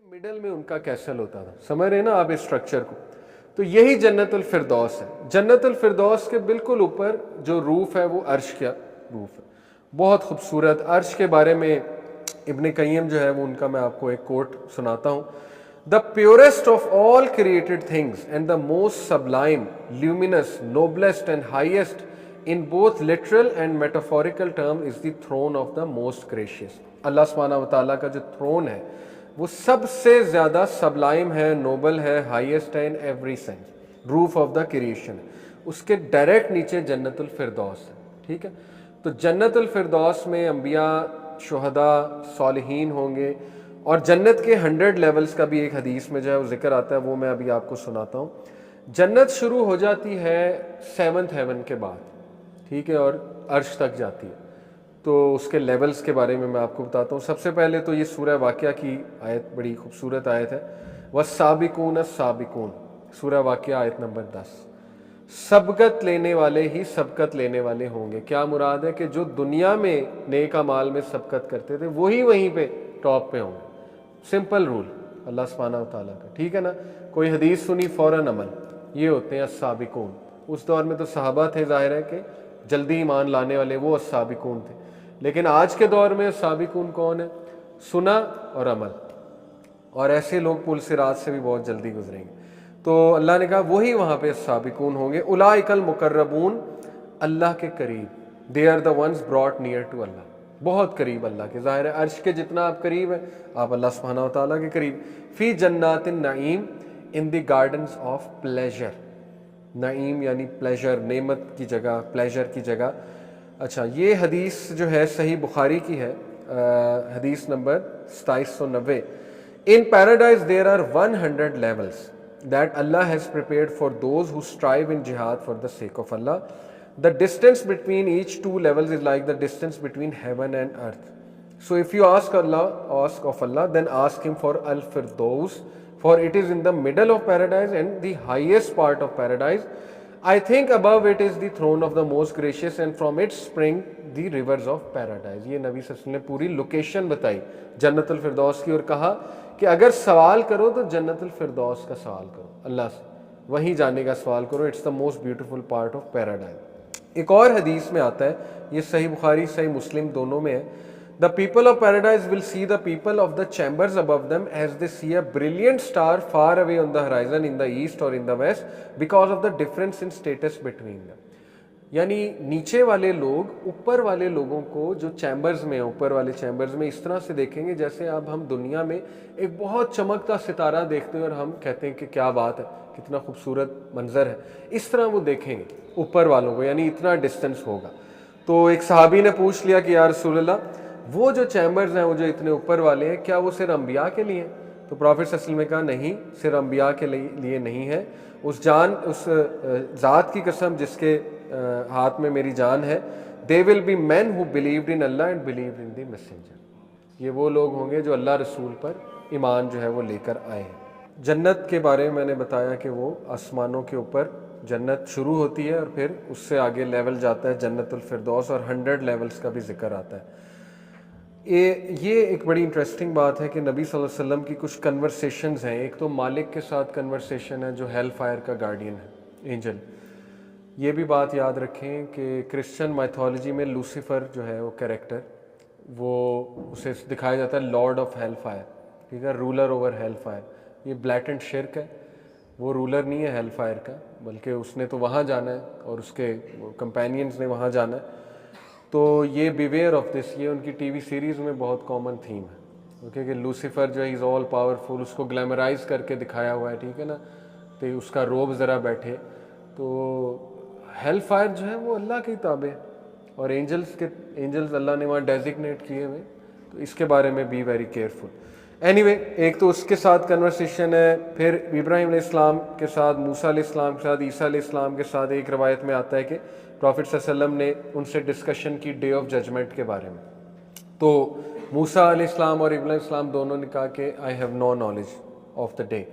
Middle में उनका castle होता था, समझ रहे ना आप इस स्ट्रक्चर को। तो यही जन्नतुल फिरदौस है। जन्नतुल फिरदौस के बिल्कुल ऊपर जो रूफ है वो अर्श का रूफ है, बहुत खूबसूरत। अर्श के बारे में इब्ने कय्यम जो है वो उनका मैं आपको एक कोट सुनाता हूँ। The purest of all created things and the most sublime, luminous, noblest and highest in both literal and metaphorical term is the throne of the most gracious. Allah सुब्हानहू व तआला का जो थ्रोन है वो सबसे ज्यादा सबलाइम है, नोबल है, हाईएस्ट है in every sense, roof of the creation. उसके डायरेक्ट नीचे जन्नतुल फिरदौस है, ठीक है। तो जन्नतुल फिरदौस में अंबिया, शुहदा, सालिहीन होंगे। और जन्नत के 100 लेवल्स का भी एक हदीस में जो है वो जिक्र आता है, वो मैं अभी आपको सुनाता हूँ। जन्नत शुरू हो जाती है 7th हेवन के बाद, ठीक है, और अर्श तक जाती है। तो उसके लेवल्स के बारे में मैं आपको बताता हूँ। सबसे पहले तो ये सूरह वाक़िया की आयत बड़ी खूबसूरत आयत है, वस्साबिकून अस्साबिकून, सूरह वाक़िया आयत नंबर 10। सबकत लेने वाले ही सबकत लेने वाले होंगे। क्या मुराद है कि जो दुनिया में नेक अमाल में सबकत करते थे वही वहीं पे टॉप पे होंगे। सिंपल रूल अल्लाह सुब्हानहू व तआला का, ठीक है ना। कोई हदीस सुनी फौरन अमल, ये होते हैं अस्साबिकून। उस दौर में तो सहाबा थे, जाहिर है कि जल्दी ईमान लाने वाले, वो अस्साबिकून थे। लेकिन आज के दौर में साबिकून कौन है? सुना और अमल, और ऐसे लोग पुल सिरात से भी बहुत जल्दी गुजरेंगे। तो अल्लाह ने कहा वही वहाँ पे साबिकून होंगे। उलाइकल मुकर्रबून, अल्लाह के करीब, they are the ones brought near to Allah, बहुत करीब अल्लाह के। ज़ाहिर है अर्श के जितना आप करीब है, आप अल्लाह सुब्हानहू व तआला के करीब। फ़ी जन्नातिन नईम, in the gardens of pleasure. नईम यानी प्लेजर, नेमत की जगह, प्लेजर की जगह। अच्छा, ये हदीस जो है सही बुखारी की है, हदीस number 2790। In paradise there are 100 levels that Allah has prepared for those who strive in jihad for the sake of Allah. The distance between each 2 levels is like the distance between heaven and earth. So if you ask of Allah, then ask him for अल फिरदौस, for it is in the middle of paradise and the highest part of paradise. I think above it is the throne of the most gracious and from it spring the rivers of paradise. ये नबी सल्लल्लाहु अलैहि वसल्लम ने पूरी location बताई जन्नतुल फिरदौस की और कहा कि अगर सवाल करो तो जन्नतुल फिरदौस का सवाल करो, अल्लाह से वहीं जाने का सवाल करो। It's the most beautiful part of paradise. एक और हदीस में आता है, ये सही बुखारी सही मुस्लिम दोनों में है, The people of paradise will see the people of the chambers above them as they see a brilliant star far away on the horizon in the east or in the west because of the difference in status between them. यानी नीचे वाले लोग ऊपर वाले लोगों को जो chambers में, ऊपर वाले चैम्बर्स में इस तरह से देखेंगे जैसे अब हम दुनिया में एक बहुत चमकता सितारा देखते हैं और हम कहते हैं कि क्या बात है, कितना खूबसूरत मंजर है। इस तरह वो देखेंगे ऊपर वालों को, यानी इतना डिस्टेंस होगा। तो एक सहाबी ने पूछ लिया कि या रसूलल्लाह, वो जो चैम्बर्स हैं, वो जो इतने ऊपर वाले हैं, क्या वो सिर्फ अंबिया के लिए हैं? तो प्रॉफिट सल्लल्लाहु अलैहि वसल्लम ने कहा नहीं, सिर्फ अंबिया के लिए नहीं है। उस ज़ात की कसम जिसके हाथ में मेरी जान है, दे will B man who believed in Allah and believed in the messenger. ये वो लोग होंगे जो अल्लाह रसूल पर ईमान जो है वो लेकर आए हैं। जन्नत के बारे में मैंने बताया कि वो आसमानों के ऊपर जन्नत शुरू होती है और फिर उससे आगे लेवल जाता है जन्नतुल फिरदौस, और 100 लेवल्स का भी जिक्र आता है। ये एक बड़ी इंटरेस्टिंग बात है कि नबी सल्लल्लाहु अलैहि वसल्लम की कुछ कन्वर्सेशंस हैं। एक तो मालिक के साथ कन्वर्सेशन है जो हेल फायर का गार्डियन है, एंजल। ये भी बात याद रखें कि क्रिश्चियन माइथोलॉजी में लूसीफर जो है वो कैरेक्टर, वो उसे दिखाया जाता है लॉर्ड ऑफ हेल फायर, ठीक है, रूलर ओवर हेल फायर। ये ब्लैटेंट शिर्क है, वो रूलर नहीं है हेल फायर का, बल्कि उसने तो वहाँ जाना है और उसके कंपेनियंस ने वहाँ जाना है। तो ये बिवेयर ऑफ दिस, ये उनकी टीवी सीरीज़ में बहुत कॉमन थीम है, ओके, कि लूसीफर जो है इज़ ऑल पावरफुल, उसको ग्लैमराइज करके दिखाया हुआ है, ठीक है ना, तो उसका रोब ज़रा बैठे। तो हेल फायर जो है वो अल्लाह के ताबे, और एंजल्स अल्लाह ने वहाँ डेजिग्नेट किए हुए, तो इसके बारे में बी वेरी केयरफुल। एनीवे, एक तो उसके साथ कन्वर्सेशन है, फिर इब्राहीम अलैहिस्सलाम के साथ, मूसा अलैहिस्सलाम के साथ, ईसा अलैहिस्सलाम के साथ। एक रवायत में आता है कि प्रॉफिट सल्लल्लाहु अलैहि वसल्लम ने उनसे डिस्कशन की डे ऑफ जजमेंट के बारे में। तो मूसा अलैहिस्सलाम और इब्राहीम अलैहिस्सलाम दोनों ने कहा कि I have no knowledge of the day,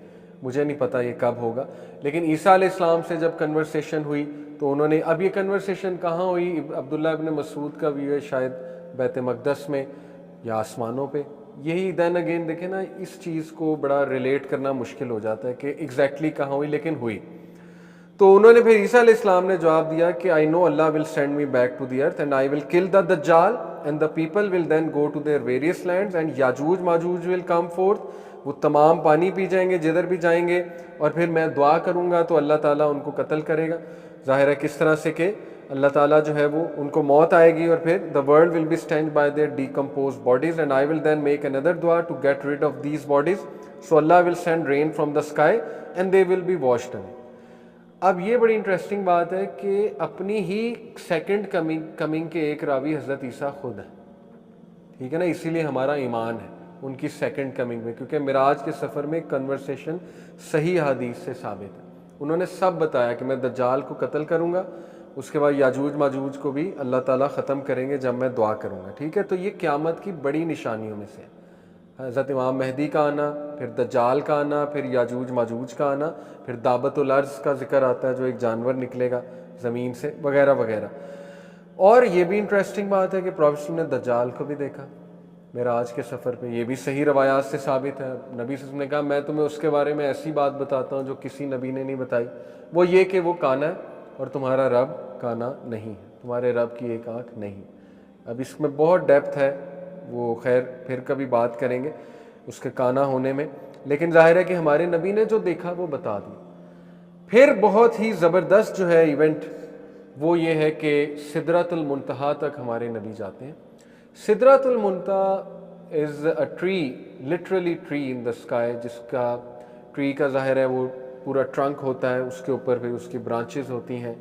मुझे नहीं पता ये कब होगा। लेकिन ईसा अलैहिस्सलाम से जब कन्वर्सेशन हुई तो उन्होंने, अब ये कन्वर्सेशन कहाँ हुई? अब्दुल्लाह इब्न मसूद का व्यू है शायद बैत मक़दस में या आसमानों पे, यही देन अगेन देखें ना, इस चीज़ को बड़ा रिलेट करना मुश्किल हो जाता है कि एग्जैक्टली कहाँ हुई, लेकिन हुई। तो उन्होंने फिर ईसा अलैहिस्सलाम ने जवाब दिया कि I know Allah will send me back to the earth and I will kill the दज्जाल and the people will then go to their various lands and याजूज माजूज विल कम फोर्थ। वो तमाम पानी पी जाएंगे जिधर भी जाएंगे, और फिर मैं दुआ करूँगा तो अल्लाह ताला उनको कत्ल करेगा। ज़ाहिर है किस तरह से कि अल्लाह ताला जो है वो उनको मौत आएगी, और फिर the world will be stained by their decompose bodies and I will then make another दुआ to get rid of these bodies, so Allah will send rain from the sky and they will be washed away. अब ये बड़ी interesting बात है कि अपनी ही second coming के एक रावी हज़रत ईसा खुद है, ठीक है ना, इसीलिए हमारा ईमान है उनकी सेकंड कमिंग में, क्योंकि मिराज के सफ़र में कन्वर्सेशन सही हदीस से साबित है। उन्होंने सब बताया कि मैं दज्जाल को कत्ल करूँगा, उसके बाद याजूज माजूज को भी अल्लाह ताला ख़त्म करेंगे जब मैं दुआ करूँगा, ठीक है। तो ये क़यामत की बड़ी निशानियों में से है, हज़रत इमाम मेहदी का आना, फिर दज्जाल का आना, फिर याजूज माजूज का आना, फिर दाबतुल अर्ज़ का जिक्र आता है जो एक जानवर निकलेगा ज़मीन से, वगैरह वगैरह। और ये भी इंटरेस्टिंग बात है कि प्रॉफेट ने दज्जाल को भी देखा मेराज के सफ़र पे, ये भी सही रवायात से साबित है। नबी सल्लल्लाहु अलैहि वसल्लम ने कहा मैं तुम्हें उसके बारे में ऐसी बात बताता हूँ जो किसी नबी ने नहीं बताई, वो ये कि वो काना है और तुम्हारा रब काना नहीं है, तुम्हारे रब की एक आँख नहीं। अब इसमें बहुत डेप्थ है, वो खैर फिर कभी बात करेंगे उसके काना होने में, लेकिन जाहिर है कि हमारे नबी ने जो देखा वो बता दिया। फिर बहुत ही ज़बरदस्त जो है इवेंट वो ये है कि सिदरतुल मुंतहा तक हमारे नबी जाते हैं। सिदरतुल मुंतहा is a tree, literally tree in the sky, जिसका ट्री का ज़ाहिर है वो पूरा ट्रंक होता है, उसके ऊपर फिर उसकी ब्रांचेस होती हैं।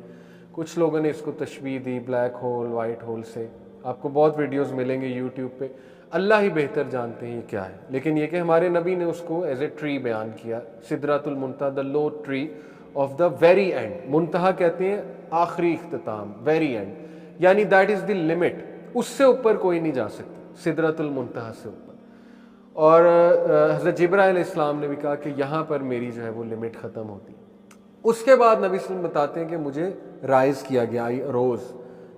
कुछ लोगों ने इसको तशबीह दी ब्लैक होल वाइट होल से, आपको बहुत वीडियोस मिलेंगे यूट्यूब पे, अल्लाह ही बेहतर जानते हैं ये क्या है, लेकिन ये कि हमारे नबी ने उसको एज ए ट्री बयान किया, सिदरतुल मुंतहा, the lote tree of the very end. मुंतहा कहते हैं आखिरी इख्तिताम, वेरी एंड, यानी दैट इज़ द लिमिट, उससे ऊपर कोई नहीं जा सकता सिदरतुल मुंतहा से ऊपर। और हज़रत जिब्राइल अलैहिस्सलाम ने भी कहा कि यहाँ पर मेरी जो है वो लिमिट ख़त्म होती है। उसके बाद नबी सल्लल्लाहु अलैहि वसल्लम बताते हैं कि मुझे राइज़ किया गया, आई रोज़,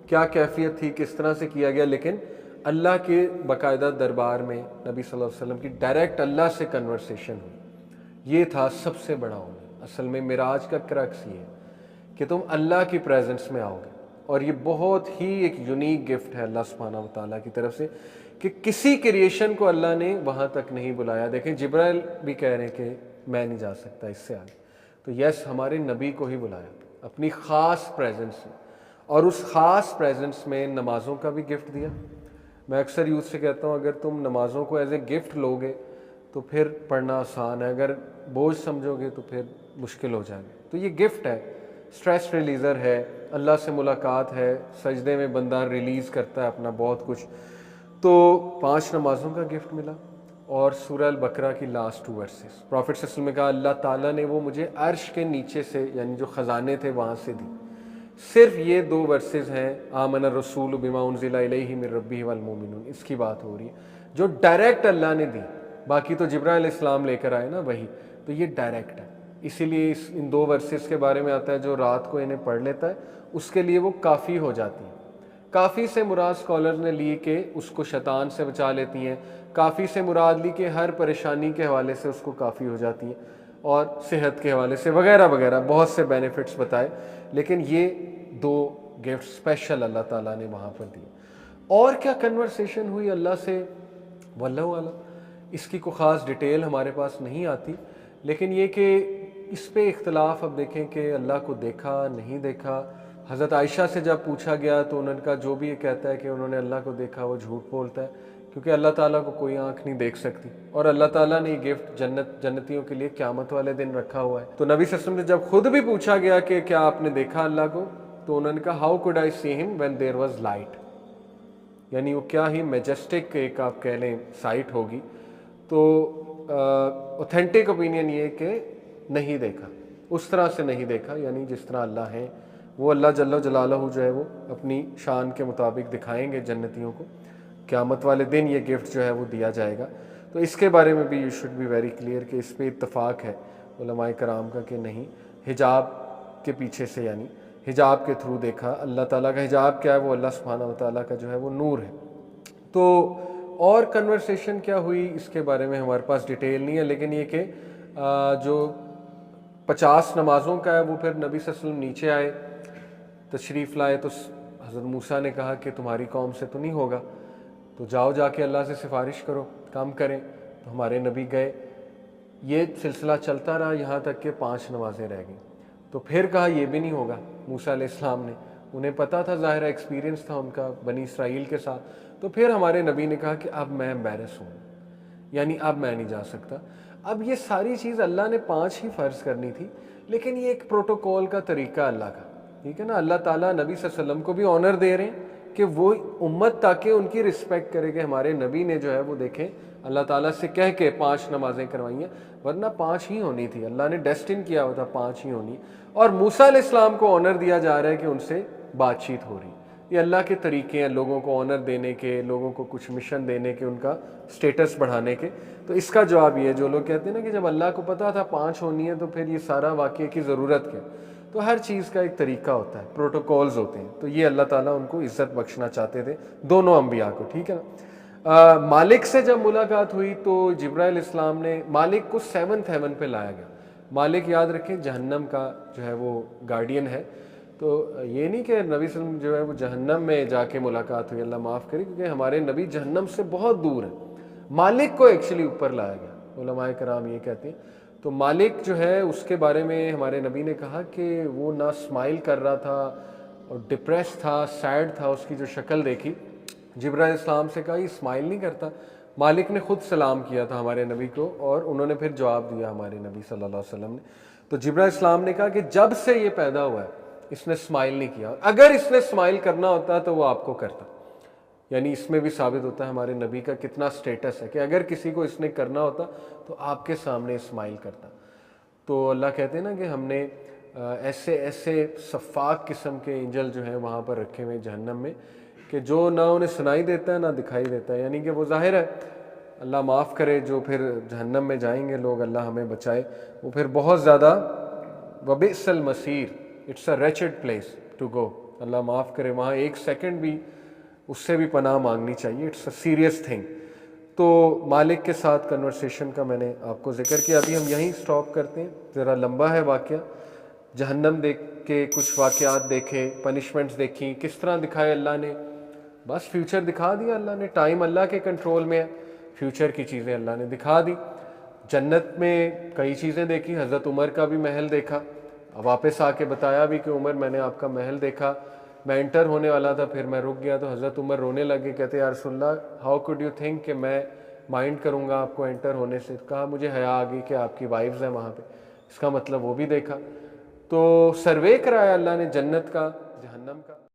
क्या कैफियत थी, किस तरह से किया गया, लेकिन अल्लाह के बाकायदा दरबार में नबी सल्लल्लाहु अलैहि वसल्लम की डायरेक्ट अल्लाह से कन्वर्सेशन हुई। ये था सबसे बड़ा होना। असल में मिराज का क्रक्स ये है कि तुम अल्लाह की प्रेजेंस में आओगे, और ये बहुत ही एक यूनिक गिफ्ट है अल्लाह सुब्हानहू व तआला की तरफ से कि किसी क्रिएशन को अल्लाह ने वहाँ तक नहीं बुलाया। देखें जिब्राइल भी कह रहे हैं कि मैं नहीं जा सकता इससे आगे, तो यस हमारे नबी को ही बुलाया अपनी ख़ास प्रेजेंस से, और उस ख़ास प्रेजेंस में नमाज़ों का भी गिफ्ट दिया। मैं अक्सर यूथ से कहता हूँ अगर तुम नमाज़ों को एज ए गिफ्ट लोगे तो फिर पढ़ना आसान है, अगर बोझ समझोगे तो फिर मुश्किल हो जाएगा। तो ये गिफ्ट है, स्ट्रेस रिलीज़र है, अल्लाह से मुलाकात है, सजदे में बंदा रिलीज़ करता है अपना बहुत कुछ। तो 5 नमाज़ों का गिफ्ट मिला, और सूरह अल बकरा की लास्ट 2 वर्सेस, प्रॉफिट सल्लल्लाहु अलैहि वसल्लम ने कहा अल्लाह ताला ने वो मुझे अर्श के नीचे से, यानी जो ख़जाने थे वहाँ से दी। सिर्फ ये 2 वर्सेस हैं, आमन रसूल बिमा उनज़िला इलैहि मिर रब्बिही वल मोमिनून, इसकी बात हो रही है जो डायरेक्ट अल्लाह ने दी। बाकी तो जिब्राइल अलैहिस्सलाम लेकर आए ना वही, तो ये डायरेक्ट है। इसीलिए इन 2 वर्सेस के बारे में आता है जो रात को इन्हें पढ़ लेता है उसके लिए वो काफ़ी हो जाती है। काफ़ी से मुराद स्कॉलर ने ली कि उसको शैतान से बचा लेती हैं, काफ़ी से मुराद ली कि हर परेशानी के हवाले से उसको काफ़ी हो जाती हैं, और सेहत के हवाले से वगैरह वगैरह बहुत से बेनिफिट्स बताए। लेकिन ये 2 गिफ्ट स्पेशल अल्लाह ताला ने वहाँ पर दिए। और क्या कन्वर्सेशन हुई अल्लाह से, वल्लाहु आलम, इसकी कोई ख़ास डिटेल हमारे पास नहीं आती, लेकिन ये कि इस पे इख्तलाफ अब देखें कि अल्लाह को देखा नहीं देखा। हज़रत आयशा से जब पूछा गया तो उन्होंने कहा जो भी ये कहता है कि उन्होंने अल्लाह को देखा वो झूठ बोलता है, क्योंकि अल्लाह ताला को कोई आंख नहीं देख सकती, और अल्लाह ताला ने ये गिफ्ट जन्नतियों के लिए क़यामत वाले दिन रखा हुआ है। तो नबी सल्लल्लाहु अलैहि वसल्लम से जब खुद भी पूछा गया कि क्या आपने देखा अल्लाह को, तो उन्होंने कहा how could I see him when there was light, यानी वो क्या ही मैजेस्टिक एक आप कह लें साइट होगी। तो ऑथेंटिक ओपिनियन ये कि नहीं देखा, उस तरह से नहीं देखा, यानी जिस तरह अल्लाह है वो अल्लाह जल्ल जलालहू जो है वो अपनी शान के मुताबिक दिखाएंगे जन्नतियों को। क़यामत वाले दिन ये गिफ्ट जो है वो दिया जाएगा। तो इसके बारे में भी you should be very clear कि इस पर इत्तफ़ाक़ है उलमाए कराम का कि नहीं, हिजाब के पीछे से, यानी हिजाब के थ्रू देखा। अल्लाह ताला का हिजाब क्या है, वो अल्लाह सुब्हानहू व तआला का जो है वो नूर है। तो और कन्वर्सेशन क्या हुई इसके बारे में हमारे पास डिटेल नहीं है, लेकिन ये कि जो 50 नमाज़ों का है वो फिर नबी सल्लल्लाहु अलैहि वसल्लम नीचे आए, तशरीफ़ लाए, तो हज़रत मूसा ने कहा कि तुम्हारी कौम से तो नहीं होगा, तो जाओ जाके अल्लाह से सिफारिश करो, काम करें। तो हमारे नबी गए, ये सिलसिला चलता रहा यहाँ तक कि 5 नमाज़ें रह गई। तो फिर कहा ये भी नहीं होगा। मूसा अलैहिस्सलाम ने, उन्हें पता था, ज़ाहिर एक्सपीरियंस था उनका बनी इसराइल के साथ। तो फिर हमारे नबी ने कहा कि अब मैं एम्बैरस हूँ, यानी अब मैं नहीं जा सकता। अब ये सारी चीज़ अल्लाह ने 5 ही फ़र्ज़ करनी थी, लेकिन ये एक प्रोटोकॉल का तरीका अल्लाह का, ठीक है ना। अल्लाह ताला नबी सल्लल्लाहु अलैहि वसल्लम को भी ऑनर दे रहे हैं कि वो उम्मत ताकि उनकी रिस्पेक्ट करे कि हमारे नबी ने जो है वो देखें अल्लाह ताला से कह के 5 नमाज़ें करवाई हैं, वरना 5 ही होनी थी, अल्लाह ने डेस्टिन किया हुआ था 5 ही होनी। और मूसा अलैहिस्सलाम को ऑनर दिया जा रहा है कि उनसे बातचीत हो रही। ये अल्लाह के तरीके हैं लोगों को ऑनर देने के, लोगों को कुछ मिशन देने के, उनका स्टेटस बढ़ाने के। तो इसका जवाब ये है, जो लोग कहते हैं ना कि जब अल्लाह को पता था 5 होनी है तो फिर ये सारा वाक़ये की ज़रूरत क्या। तो हर चीज़ का एक तरीका होता है, प्रोटोकॉल्स होते हैं। तो ये अल्लाह ताला उनको इज़्ज़त बख्शना चाहते थे, दोनों अम्बिया को, ठीक है ना। मालिक से जब मुलाकात हुई तो जिब्राइल इस्लाम ने मालिक को 7th हेवन पे लाया गया। मालिक याद रखें जहन्नम का जो है वो गार्डियन है। तो ये नहीं कि नबी सल्लम जो है वो जहन्नम में जाके मुलाकात हुई, अल्लाह माफ़ करे, क्योंकि हमारे नबी जहन्नम से बहुत दूर है। मालिक को एक्चुअली ऊपर लाया गया, उलमाए कराम ये कहते हैं। तो मालिक जो है उसके बारे में हमारे नबी ने कहा कि वो ना स्माइल कर रहा था और डिप्रेस था, सैड था, उसकी जो शक्ल देखी। जिब्राइल इस्लाम से कहा ये स्माइल नहीं करता। मालिक ने खुद सलाम किया था हमारे नबी को और उन्होंने फिर जवाब दिया हमारे नबी सल्लल्लाहु अलैहि वसल्लम ने। तो जिब्राइल इस्लाम ने कहा कि जब से ये पैदा हुआ है इसने स्माइल नहीं किया, अगर इसने स्माइल करना होता तो वो आपको करता। यानी इसमें भी साबित होता है हमारे नबी का कितना स्टेटस है कि अगर किसी को इसने करना होता तो आपके सामने स्माइल करता। तो अल्लाह कहते हैं ना कि हमने ऐसे ऐसे सफ़ाक किस्म के एंजल जो हैं वहाँ पर रखे हुए जहन्नम में कि जो ना उन्हें सुनाई देता है ना दिखाई देता है। यानी कि वो ज़ाहिर है, अल्लाह माफ़ करे, जो फिर जहन्नम में जाएंगे लोग, अल्लाह हमें बचाए, वो फिर बहुत ज़्यादा वबिसल मसीर, it's a wretched place to go. Allah माफ़ करे, वहाँ 1 सेकंड भी उससे भी पनाह मांगनी चाहिए, इट्स अ सीरियस थिंग। तो मालिक के साथ कन्वर्सेशन का मैंने आपको जिक्र किया। अभी हम यहीं स्टॉप करते हैं, ज़रा लंबा है वाक़या। जहन्नम देख के कुछ वाक़यात देखे, पनिशमेंट्स देखी, किस तरह दिखाए अल्लाह ने, बस फ्यूचर दिखा दिया अल्लाह ने। टाइम अल्लाह के कंट्रोल में है, फ्यूचर की चीज़ें अल्लाह ने दिखा दी। जन्नत में कई चीज़ें देखी, हज़रत उमर का भी महल देखा, वापस आके बताया भी कि उमर मैंने आपका महल देखा, मैं एंटर होने वाला था, फिर मैं रुक गया। तो हज़रत उमर रोने लगे, कहते या रसूलल्लाह हाउ कुड यू थिंक कि मैं माइंड करूँगा आपको एंटर होने से। कहा मुझे हया आ गई कि आपकी वाइफ्स हैं वहाँ पे। इसका मतलब वो भी देखा। तो सर्वे कराया अल्लाह ने जन्नत का, जहन्नम का।